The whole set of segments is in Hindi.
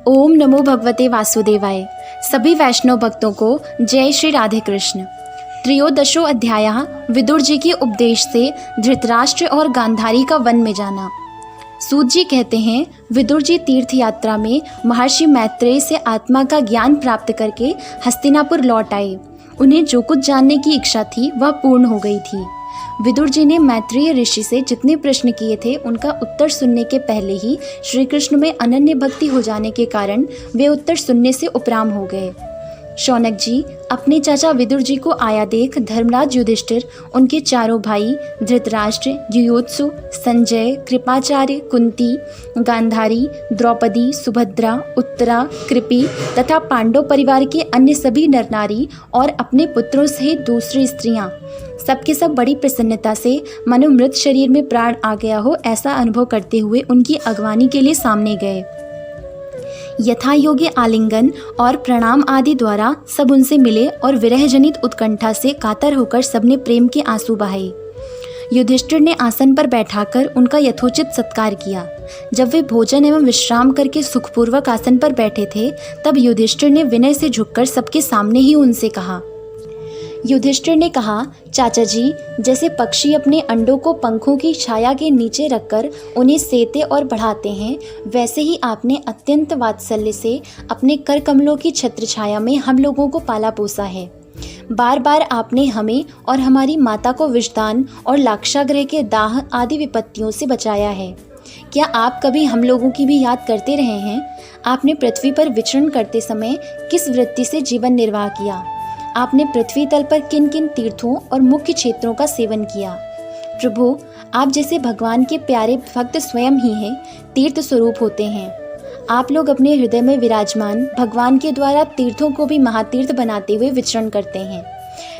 ओम नमो भगवते वासुदेवाय। सभी वैष्णव भक्तों को जय श्री राधे कृष्ण। त्रयोदशो अध्याय विदुर जी के उपदेश से धृतराष्ट्र और गांधारी का वन में जाना। सूत जी कहते हैं, विदुर जी तीर्थ यात्रा में महर्षि मैत्रेय से आत्मा का ज्ञान प्राप्त करके हस्तिनापुर लौट आए। उन्हें जो कुछ जानने की इच्छा थी वह पूर्ण हो गई थी। विदुर जी ने मैत्रेय ऋषि से जितने प्रश्न किए थे उनका उत्तर सुनने के पहले ही श्री कृष्ण में अनन्य भक्ति हो जाने के कारण वे उत्तर सुनने से उपराम हो गए। शौनक जी अपने चाचा विदुर जी को आया देख धर्मराज युधिष्ठिर, उनके चारों भाई धृतराष्ट्र, युयोत्सु, संजय, कृपाचार्य, कुंती, गांधारी, द्रौपदी, सुभद्रा, उत्तरा, कृपि तथा पांडव परिवार के अन्य सभी नर नारी और अपने पुत्रों सहित दूसरी स्त्रियां सबके सब बड़ी प्रसन्नता से मानो मृत शरीर में प्राण आ गया हो ऐसा अनुभव करते हुए उनकी अगवानी के लिए सामने गए। यथा योग्य आलिंगन और प्रणाम आदि द्वारा सब उनसे मिले और विरह जनित उत्कंठा से कातर होकर सबने प्रेम के आंसू बहाए। युधिष्ठिर ने आसन पर बैठाकर उनका यथोचित सत्कार किया। जब वे भोजन एवं विश्राम करके सुखपूर्वक आसन पर बैठे थे तब युधिष्ठिर ने विनय से झुककर सबके सामने ही उनसे कहा। युधिष्ठिर ने कहा, चाचा जी, जैसे पक्षी अपने अंडों को पंखों की छाया के नीचे रखकर उन्हें सेते और बढ़ाते हैं, वैसे ही आपने अत्यंत वात्सल्य से अपने कर कमलों की छत्र छाया में हम लोगों को पाला पोसा है। बार बार आपने हमें और हमारी माता को विषदान और लाक्षागृह के दाह आदि विपत्तियों से बचाया है। क्या आप कभी हम लोगों की भी याद करते रहे हैं? आपने पृथ्वी पर विचरण करते समय किस वृत्ति से जीवन निर्वाह किया? आपने पृथ्वी तल पर किन किन तीर्थों और मुख्य क्षेत्रों का सेवन किया? प्रभु, आप जैसे भगवान के प्यारे भक्त स्वयं ही हैं, तीर्थ स्वरूप होते हैं। आप लोग अपने हृदय में विराजमान भगवान के द्वारा तीर्थों को भी महातीर्थ बनाते हुए विचरण करते हैं।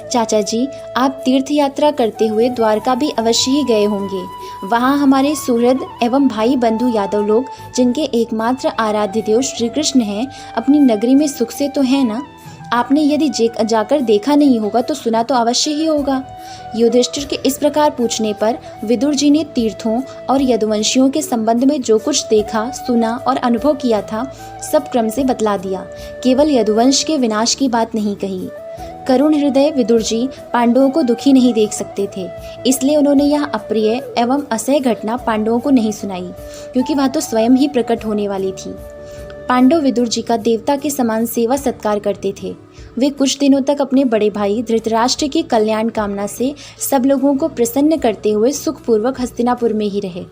चाचा जी, आप तीर्थ यात्रा करते हुए द्वारका भी अवश्य ही गए होंगे। वहाँ हमारे सुहृद एवं भाई बंधु यादव लोग, जिनके एकमात्र आराध्य देव श्री कृष्ण हैं, अपनी नगरी में सुख से तो हैं ना? आपने यदि जाकर देखा नहीं होगा तो सुना तो अवश्य ही होगा। युधिष्ठिर के इस प्रकार पूछने पर विदुर जी ने तीर्थों और यदुवंशियों के संबंध में जो कुछ देखा, सुना और अनुभव किया था सब क्रम से बतला दिया। केवल यदुवंश के विनाश की बात नहीं कही। करुण हृदय विदुर जी पांडवों को दुखी नहीं देख सकते थे, इसलिए उन्होंने यह अप्रिय एवं असह्य घटना पांडवों को नहीं सुनाई, क्योंकि वह तो स्वयं ही प्रकट होने वाली थी। पांडव विदुर जी का देवता के समान सेवा सत्कार करते थे। वे कुछ दिनों तक अपने बड़े भाई धृतराष्ट्र की कल्याण कामना से सब लोगों को प्रसन्न करते हुए सुखपूर्वक हस्तिनापुर में ही रहे।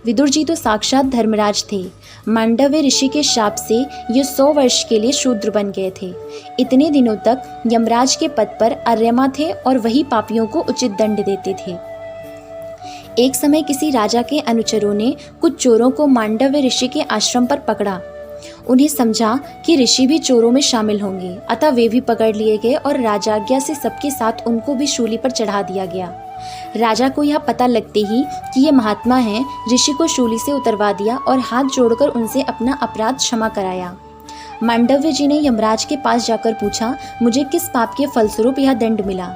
विदुर जी तो साक्षात धर्मराज थे। मांडव्य ऋषि के शाप से ये 100 वर्ष के लिए शूद्र बन गए थे। इतने दिनों तक यमराज के पद पर अर्यमा थे और वही पापियों को उचित दंड देते थे। एक समय किसी राजा के अनुचरों ने कुछ चोरों को मांडव्य ऋषि के आश्रम पर पकड़ा। उन्हें समझा कि ऋषि भी चोरों में शामिल होंगे, अतः वे भी पकड़ लिए गए और राजाज्ञा से सबके साथ उनको भी शूली पर चढ़ा दिया गया। राजा को यह पता लगते ही कि ये महात्मा हैं, ऋषि को शूली से उतरवा दिया और हाथ जोड़कर उनसे अपना अपराध क्षमा कराया। मांडव्य जी ने यमराज के पास जाकर पूछा, मुझे किस पाप के फलस्वरूप यह दंड मिला?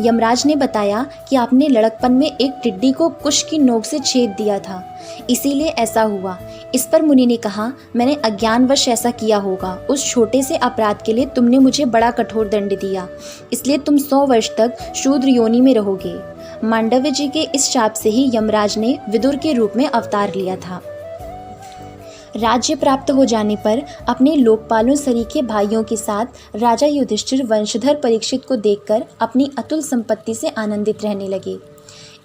यमराज ने बताया कि आपने लड़कपन में एक टिड्डी को कुश की नोक से छेद दिया था, इसीलिए ऐसा हुआ। इस पर मुनि ने कहा, मैंने अज्ञानवश ऐसा किया होगा। उस छोटे से अपराध के लिए तुमने मुझे बड़ा कठोर दंड दिया, इसलिए तुम 100 वर्ष तक शूद्र योनि में रहोगे। मांडव्य जी के इस शाप से ही यमराज ने विदुर के रूप में अवतार लिया था। राज्य प्राप्त हो जाने पर अपने लोकपालों सरीखे भाइयों के साथ राजा युधिष्ठिर वंशधर परीक्षित को देखकर अपनी अतुल संपत्ति से आनंदित रहने लगे।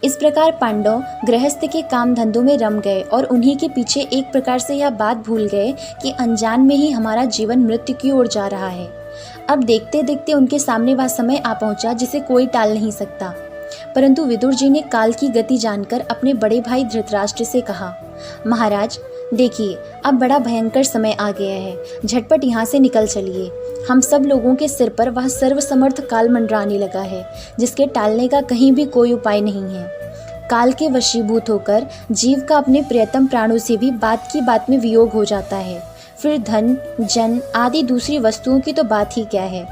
इस प्रकार पांडव गृहस्थ के काम धंधों में रम गए और उन्हीं के पीछे एक प्रकार से यह बात भूल गए कि अनजान में ही हमारा जीवन मृत्यु की ओर जा रहा है। अब देखते देखते उनके सामने वह समय आ पहुंचा जिसे कोई टाल नहीं सकता। परंतु विदुर जी ने काल की गति जानकर अपने बड़े भाई धृतराष्ट्र से कहा, महाराज देखिए, अब बड़ा भयंकर समय आ गया है, झटपट यहाँ से निकल चलिए। हम सब लोगों के सिर पर वह सर्वसमर्थ काल मंडराने लगा है, जिसके टालने का कहीं भी कोई उपाय नहीं है। काल के वशीभूत होकर जीव का अपने प्रियतम प्राणों से भी बात की बात में वियोग हो जाता है। फिर धन, जन आदि दूसरी वस्तुओं की तो बात ही क्या है।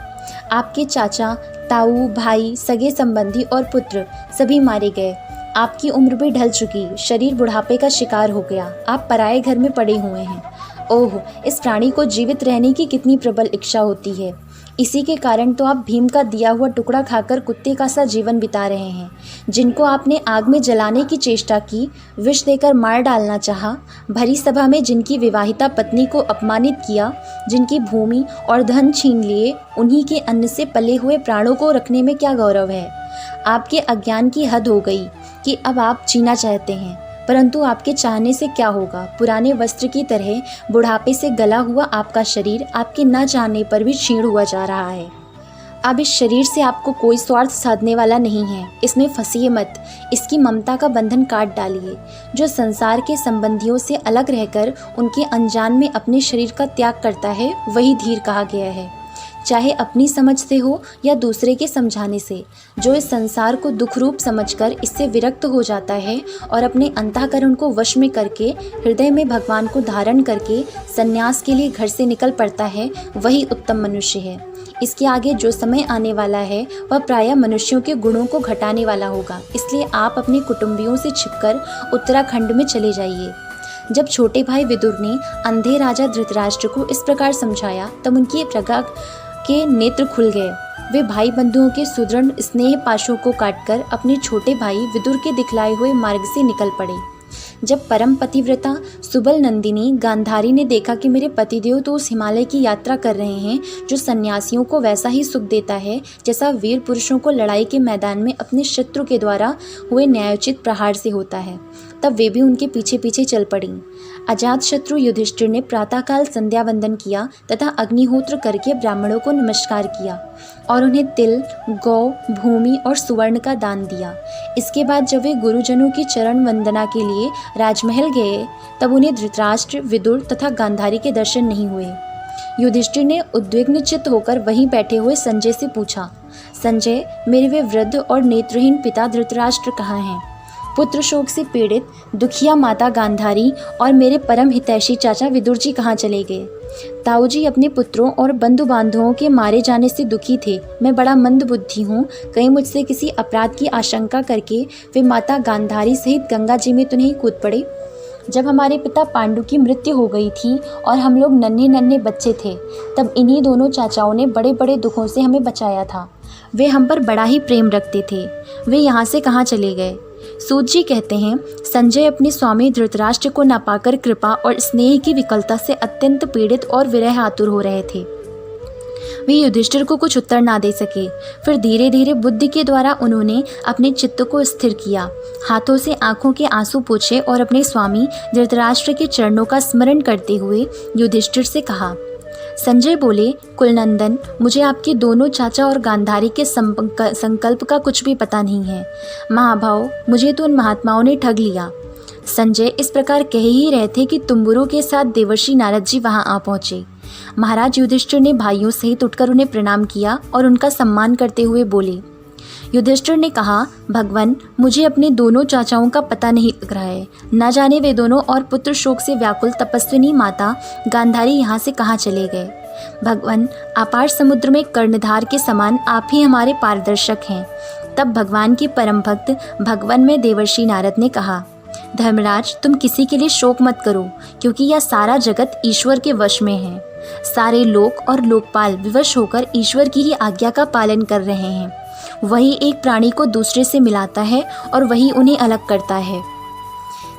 आपके चाचा, ताऊ, भाई, सगे संबंधी और पुत्र सभी मारे गए। आपकी उम्र भी ढल चुकी, शरीर बुढ़ापे का शिकार हो गया, आप पराये घर में पड़े हुए हैं। ओह, इस प्राणी को जीवित रहने की कितनी प्रबल इच्छा होती है। इसी के कारण तो आप भीम का दिया हुआ टुकड़ा खाकर कुत्ते का सा जीवन बिता रहे हैं। जिनको आपने आग में जलाने की चेष्टा की, विष देकर मार डालना चाहा, भरी सभा में जिनकी विवाहिता पत्नी को अपमानित किया, जिनकी भूमि और धन छीन लिए, उन्हीं के अन्न से पले हुए प्राणों को रखने में क्या गौरव है। आपके अज्ञान की हद हो गई कि अब आप जीना चाहते हैं, परंतु आपके चाहने से क्या होगा। पुराने वस्त्र की तरह बुढ़ापे से गला हुआ आपका शरीर आपके न चाहने पर भी क्षीण हुआ जा रहा है। अब इस शरीर से आपको कोई स्वार्थ साधने वाला नहीं है। इसमें फंसिए मत, इसकी ममता का बंधन काट डालिए। जो संसार के संबंधियों से अलग रहकर उनके अनजान में अपने शरीर का त्याग करता है, वही धीर कहा गया है। चाहे अपनी समझ से हो या दूसरे के समझाने से। जो इस संसार को दुख रूप समझकर इससे विरक्त हो जाता है और अपने अंतःकरण को वश में करके हृदय में भगवान को धारण करके संन्यास के लिए घर से निकल पड़ता है, वही उत्तम मनुष्य है। इसके आगे जो समय आने वाला है वह प्रायः मनुष्यों के गुणों को घटाने वाला होगा। इसलिए आप अपने कुटुंबियों से छिपकर उत्तराखंड में चले जाइए। जब छोटे भाई विदुर ने अंधे राजा धृतराष्ट्र को इस प्रकार समझाया, तब उनकी प्रज्ञा के नेत्र खुल गए। वे भाई बंधुओं के सुदृढ़ स्नेह पाशों को काटकर अपने छोटे भाई विदुर के दिखलाए हुए मार्ग से निकल पड़े। जब परम पतिव्रता सुबल नंदिनी गांधारी ने देखा कि मेरे पतिदेव तो उस हिमालय की यात्रा कर रहे हैं जो सन्यासियों को वैसा ही सुख देता है जैसा वीर पुरुषों को लड़ाई के मैदान में अपने शत्रु के द्वारा हुए न्यायोचित प्रहार से होता है, तब वे भी उनके पीछे पीछे चल पड़ी। अजात शत्रु युधिष्ठिर ने प्रातःकाल संध्या वंदन किया तथा अग्निहोत्र करके ब्राह्मणों को नमस्कार किया और उन्हें तिल, गौ, भूमि और सुवर्ण का दान दिया। इसके बाद जब वे गुरुजनों की चरण वंदना के लिए राजमहल गए, तब उन्हें धृतराष्ट्र, विदुर तथा गांधारी के दर्शन नहीं हुए। युधिष्ठिर ने उद्विग्न चित्त होकर वहीं बैठे हुए संजय से पूछा, संजय, मेरे वे वृद्ध और नेत्रहीन पिता धृतराष्ट्र कहाँ हैं? पुत्र शोक से पीड़ित दुखिया माता गांधारी और मेरे परम हितैषी चाचा विदुर जी कहाँ चले गए? ताऊजी अपने पुत्रों और बंधु बांधवों के मारे जाने से दुखी थे। मैं बड़ा मंद बुद्धि हूँ, कहीं मुझसे किसी अपराध की आशंका करके वे माता गांधारी सहित गंगा जी में तो नहीं कूद पड़े? जब हमारे पिता पांडु की मृत्यु हो गई थी और हम लोग नन्हे नन्हे बच्चे थे, तब इन्हीं दोनों चाचाओं ने बड़े बड़े दुखों से हमें बचाया था। वे हम पर बड़ा ही प्रेम रखते थे। वे यहाँ से कहाँ चले गए? सूत जी कहते हैं, संजय अपने स्वामी धृतराष्ट्र को न पाकर कृपा और स्नेह की विकलता से अत्यंत पीड़ित और विरह आतुर हो रहे थे। वे युधिष्ठिर को कुछ उत्तर ना दे सके। फिर धीरे धीरे बुद्धि के द्वारा उन्होंने अपने चित्त को स्थिर किया, हाथों से आंखों के आंसू पोंछे और अपने स्वामी धृतराष्ट्र के चरणों का स्मरण करते हुए युधिष्ठिर से कहा। संजय बोले, कुलनंदन, मुझे आपके दोनों चाचा और गांधारी के संकल्प का कुछ भी पता नहीं है। महाभाव, मुझे तो उन महात्माओं ने ठग लिया। संजय इस प्रकार कह ही रहे थे कि तुम्बुरों के साथ देवर्षि नारद जी वहां आ पहुंचे। महाराज युधिष्ठिर ने भाइयों सहित उठकर उन्हें प्रणाम किया और उनका सम्मान करते हुए बोले। युधिष्ठिर ने कहा, भगवान, मुझे अपने दोनों चाचाओं का पता नहीं लग रहा है। न जाने वे दोनों और पुत्र शोक से व्याकुल तपस्विनी माता गांधारी यहाँ से कहाँ चले गए। भगवान, अपार समुद्र में कर्णधार के समान आप ही हमारे पारदर्शक हैं। तब भगवान के परम भक्त भगवान में देवर्षि नारद ने कहा, धर्मराज, तुम किसी के लिए शोक मत करो, क्योंकि यह सारा जगत ईश्वर के वश में है। सारे लोक और लोकपाल विवश होकर ईश्वर की ही आज्ञा का पालन कर रहे हैं। वही एक प्राणी को दूसरे से मिलाता है और वही उन्हें अलग करता है।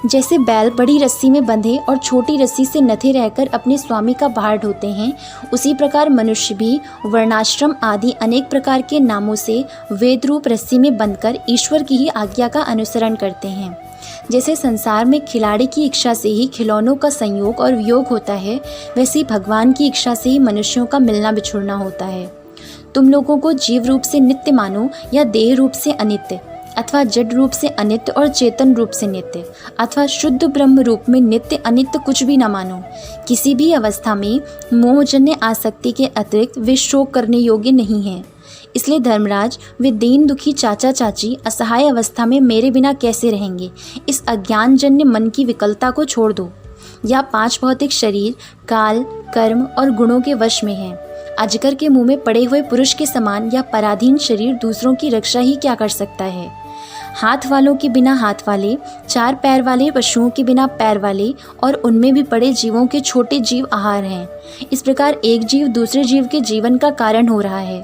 जैसे बैल बड़ी रस्सी में बंधे और छोटी रस्सी से नथे रहकर अपने स्वामी का भार ढोते हैं, उसी प्रकार मनुष्य भी वर्णाश्रम आदि अनेक प्रकार के नामों से वेद रूप रस्सी में बंधकर ईश्वर की ही आज्ञा का अनुसरण करते हैं। जैसे संसार में खिलाड़ी की इच्छा से ही खिलौनों का संयोग और वियोग होता है, वैसे भगवान की इच्छा से ही मनुष्यों का मिलना बिछुड़ना होता है। तुम लोगों को जीव रूप से नित्य मानो या देह रूप से अनित्य, अथवा जड़ रूप से अनित्य और चेतन रूप से नित्य, अथवा शुद्ध ब्रह्म रूप में नित्य अनित्य कुछ भी न मानो। किसी भी अवस्था में मोहजन्य आसक्ति के अतिरिक्त वे शोक करने योग्य नहीं हैं। इसलिए धर्मराज, वे दीन दुखी चाचा चाची असहाय अवस्था में मेरे बिना कैसे रहेंगे? इस अज्ञानजन्य मन की विकलता को छोड़ दो। यह 5 भौतिक शरीर काल, कर्म और गुणों के वश में है। अजगर के मुंह में पड़े हुए पुरुष के समान यह पराधीन शरीर दूसरों की रक्षा ही क्या कर सकता है? हाथ वालों के बिना हाथ वाले, 4 पैर वाले पशुओं के बिना पैर वाले और उनमें भी बड़े जीवों के छोटे जीव आहार हैं। इस प्रकार एक जीव दूसरे जीव के जीवन का कारण हो रहा है।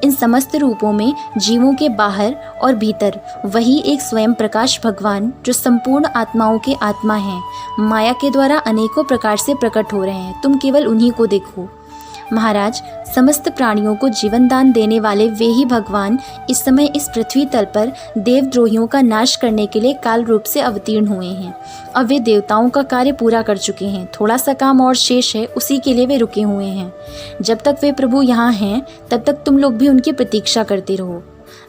इन समस्त रूपों में जीवों के बाहर और भीतर वही एक स्वयं प्रकाश भगवान जो संपूर्ण आत्माओं के आत्मा हैं, माया के द्वारा अनेकों प्रकार से प्रकट हो रहे हैं। तुम केवल उन्हीं को देखो। महाराज, समस्त प्राणियों को जीवन दान देने वाले वे ही भगवान इस समय इस पृथ्वी तल पर देवद्रोहियों का नाश करने के लिए काल रूप से अवतीर्ण हुए हैं। अब वे देवताओं का कार्य पूरा कर चुके हैं। थोड़ा सा काम और शेष है, उसी के लिए वे रुके हुए हैं। जब तक वे प्रभु यहाँ हैं तब तक तुम लोग भी उनकी प्रतीक्षा करते रहो।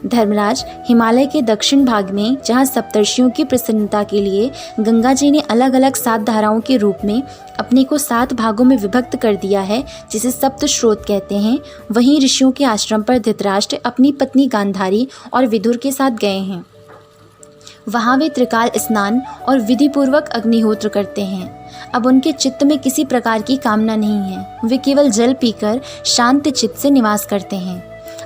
धर्मराज, हिमालय के दक्षिण भाग में जहाँ सप्तर्षियों की प्रसन्नता के लिए गंगा जी ने अलग अलग 7 धाराओं के रूप में अपने को 7 भागों में विभक्त कर दिया है, जिसे सप्त स्रोत कहते हैं, वहीं ऋषियों के आश्रम पर धृतराष्ट्र अपनी पत्नी गांधारी और विदुर के साथ गए हैं। वहाँ वे त्रिकाल स्नान और विधि पूर्वक अग्निहोत्र करते हैं। अब उनके चित्त में किसी प्रकार की कामना नहीं है। वे केवल जल पीकर शांत चित्त से निवास करते हैं।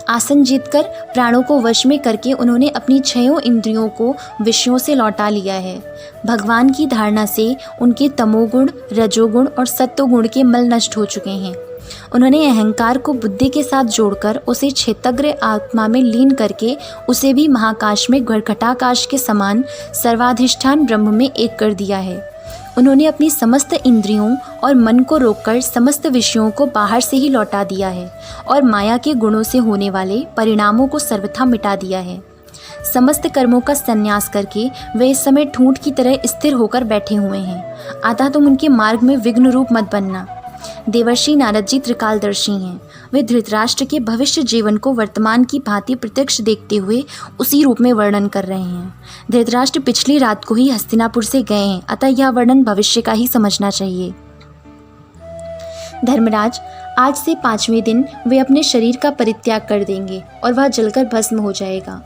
आसन जीतकर प्राणों को वश में करके उन्होंने अपनी 6 इंद्रियों को विषयों से लौटा लिया है। भगवान की धारणा से उनके तमोगुण, रजोगुण और सत्वगुण के मल नष्ट हो चुके हैं। उन्होंने अहंकार को बुद्धि के साथ जोड़कर उसे क्षेत्रज्ञ आत्मा में लीन करके उसे भी महाकाश में घटाकाश के समान सर्वाधिष्ठान ब्रह्म में एक कर दिया है। उन्होंने अपनी समस्त इंद्रियों और मन को रोककर समस्त विषयों को बाहर से ही लौटा दिया है और माया के गुणों से होने वाले परिणामों को सर्वथा मिटा दिया है। समस्त कर्मों का संन्यास करके वे इस समय ठूंठ की तरह स्थिर होकर बैठे हुए हैं। अतः तुम उनके मार्ग में विघ्न रूप मत बनना। देवर्षि नारद जी त्रिकालदर्शी हैं। वे धृतराष्ट्र के भविष्य जीवन को वर्तमान की भांति प्रत्यक्ष देखते हुए उसी रूप में वर्णन कर रहे हैं। धृतराष्ट्र पिछली रात को ही हस्तिनापुर से गए हैं, अतः यह वर्णन भविष्य का ही समझना चाहिए। धर्मराज, आज से 5वें दिन वे अपने शरीर का परित्याग कर देंगे और वह जलकर भस्म हो जाएगा।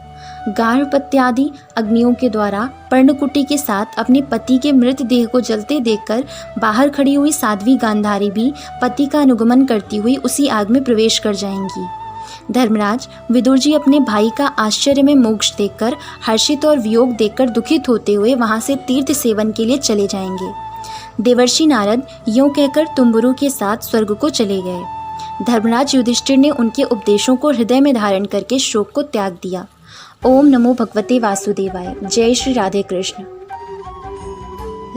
गार्हपत्यादि अग्नियों के द्वारा पर्णकुटी के साथ अपने पति के मृत देह को जलते देखकर बाहर खड़ी हुई साध्वी गांधारी भी पति का अनुगमन करती हुई उसी आग में प्रवेश कर जाएंगी। धर्मराज, विदुर जी अपने भाई का आश्चर्य में मोक्ष देखकर हर्षित और वियोग देखकर दुखित होते हुए वहां से तीर्थ सेवन के लिए चले जाएंगे। देवर्षि नारद यूं कहकर तुम्बुरु के साथ स्वर्ग को चले गए। धर्मराज युधिष्ठिर ने उनके उपदेशों को हृदय में धारण करके शोक को त्याग दिया। ओम नमो भगवते वासुदेवाय। जय Shri Radhe Krishna.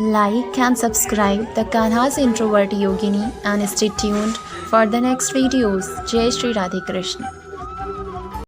Like and subscribe the Kanha's Introvert Yogini and stay tuned for the next videos. Jai Shri Radhe Krishna.